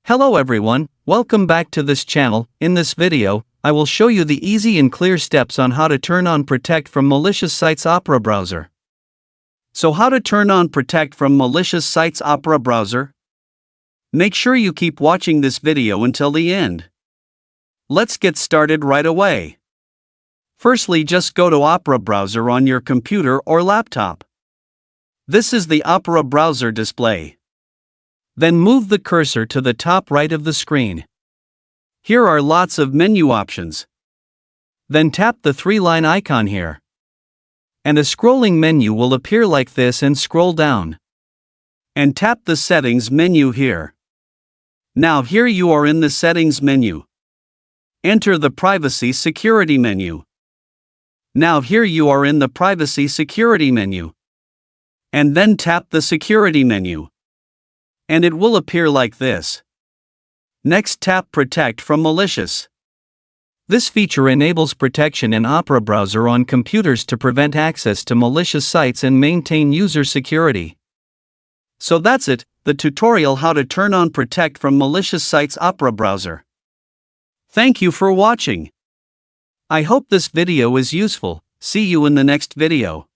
Hello everyone, welcome back to this channel. In this video, I will show you the easy and clear steps on how to turn on Protect from Malicious Sites Opera browser. So how to turn on Protect from Malicious Sites Opera browser? Make sure you keep watching this video until the end. Let's get started right away. Firstly, just go to Opera browser on your computer or laptop. This is the Opera browser display. Then move the cursor to the top right of the screen. Here are lots of menu options. Then tap the three-line icon here. And a scrolling menu will appear like this, and scroll down. And tap the settings menu here. Now here you are in the settings menu. Enter the privacy security menu. Now here you are in the privacy security menu. And then tap the security menu. And it will appear like this. Next, tap Protect from Malicious. This feature enables protection in Opera browser on computers to prevent access to malicious sites and maintain user security. So that's it, the tutorial how to turn on Protect from Malicious Sites Opera browser. Thank you for watching. I hope this video is useful. See you in the next video.